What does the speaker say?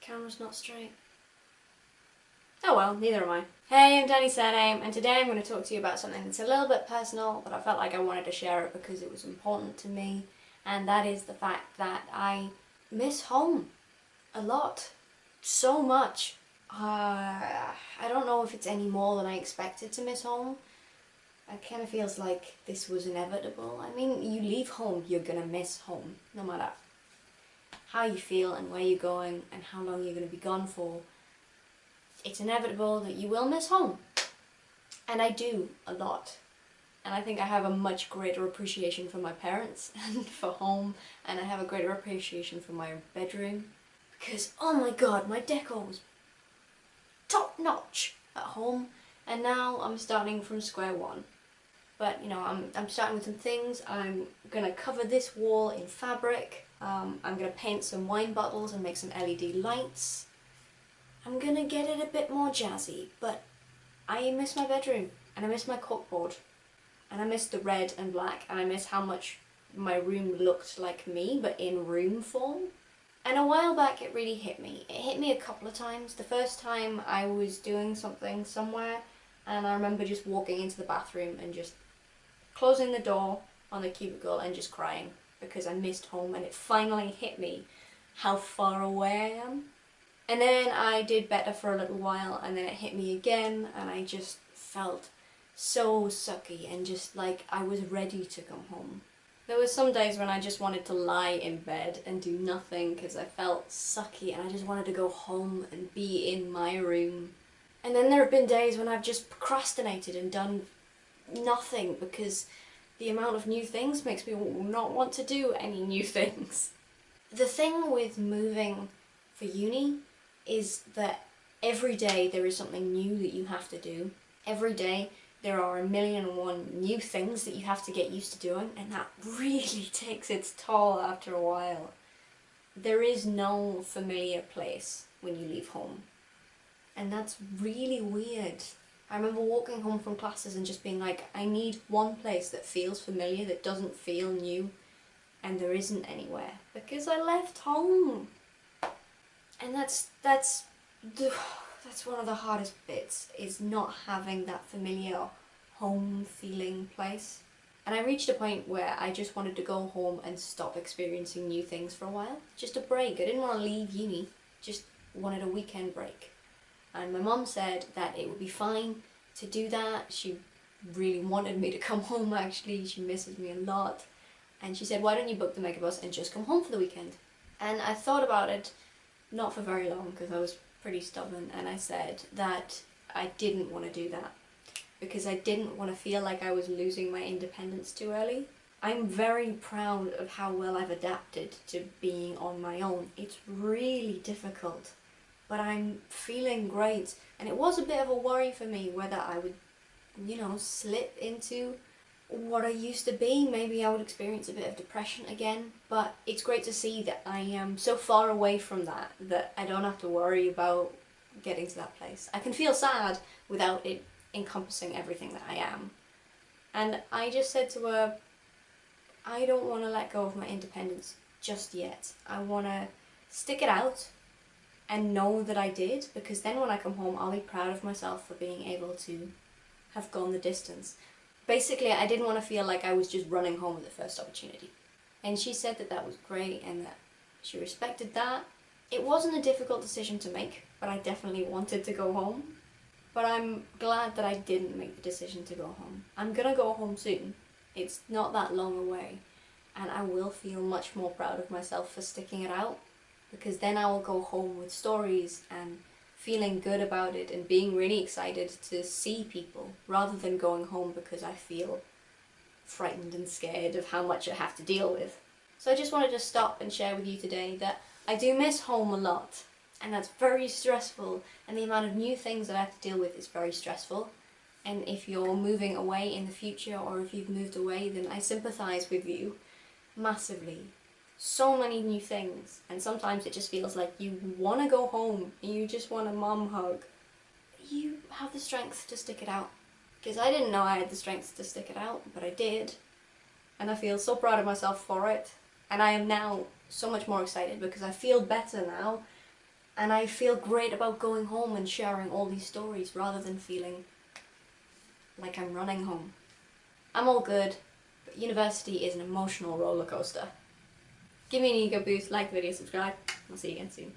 Camera's not straight. Oh well, neither am I. Hey, I'm DaniSurname, and today I'm going to talk to you about something that's a little bit personal, but I felt like I wanted to share it because it was important to me, and that is the fact that I miss home a lot. So much. I don't know if it's any more than I expected to miss home. It kind of feels like this was inevitable. I mean, you leave home, you're gonna miss home, no matter how you feel and where you're going and how long you're gonna be gone for. It's inevitable that you will miss home. And I do a lot. And I think I have a much greater appreciation for my parents and for home, and I have a greater appreciation for my bedroom. Because, oh my god, my decor was top notch at home, and now I'm starting from square one. But, you know, I'm starting with some things. I'm gonna cover this wall in fabric. I'm gonna paint some wine bottles and make some LED lights. I'm gonna get it a bit more jazzy, but I miss my bedroom, and I miss my corkboard, and I miss the red and black, and I miss how much my room looked like me, but in room form. And a while back it really hit me. It hit me a couple of times. The first time I was doing something somewhere, and I remember just walking into the bathroom and just closing the door on the cubicle and just crying because I missed home, and it finally hit me how far away I am. And then I did better for a little while, and then it hit me again, and I just felt so sucky and just like I was ready to come home. There were some days when I just wanted to lie in bed and do nothing because I felt sucky and I just wanted to go home and be in my room. And then there have been days when I've just procrastinated and done nothing because the amount of new things makes me not want to do any new things. The thing with moving for uni is that every day there is something new that you have to do. Every day there are 1,000,001 new things that you have to get used to doing, and that really takes its toll after a while. There is no familiar place when you leave home, and that's really weird. I remember walking home from classes and just being like, I need one place that feels familiar, that doesn't feel new, and there isn't anywhere, because I left home. And that's one of the hardest bits, is not having that familiar home feeling place. And I reached a point where I just wanted to go home and stop experiencing new things for a while. Just a break. I didn't want to leave uni, just wanted a weekend break. And my mum said that it would be fine to do that. She really wanted me to come home actually, she misses me a lot. And she said, why don't you book the megabus and just come home for the weekend? And I thought about it, not for very long, because I was pretty stubborn, and I said that I didn't want to do that because I didn't want to feel like I was losing my independence too early. I'm very proud of how well I've adapted to being on my own. It's really difficult, but I'm feeling great, and it was a bit of a worry for me whether I would, you know, slip into what I used to be. Maybe I would experience a bit of depression again, but it's great to see that I am so far away from that that I don't have to worry about getting to that place. I can feel sad without it encompassing everything that I am. And I just said to her, I don't want to let go of my independence just yet. I want to stick it out and know that I did, because then when I come home I'll be proud of myself for being able to have gone the distance. Basically, I didn't want to feel like I was just running home at the first opportunity. And she said that that was great and that she respected that. It wasn't a difficult decision to make, but I definitely wanted to go home. But I'm glad that I didn't make the decision to go home. I'm gonna go home soon. It's not that long away. And I will feel much more proud of myself for sticking it out, because then I will go home with stories and feeling good about it and being really excited to see people, rather than going home because I feel frightened and scared of how much I have to deal with. So I just wanted to stop and share with you today that I do miss home a lot, and that's very stressful, and the amount of new things that I have to deal with is very stressful. And if you're moving away in the future, or if you've moved away, then I sympathise with you massively. So many new things, and sometimes it just feels like you want to go home and you just want a mom hug. You have the strength to stick it out, because I didn't know I had the strength to stick it out, but I did, and I feel so proud of myself for it. And I am now so much more excited because I feel better now, And I feel great about going home and sharing all these stories rather than feeling like I'm running home. I'm all good, but university is an emotional roller coaster. Give me an ego boost, like the video, subscribe. I'll see you again soon.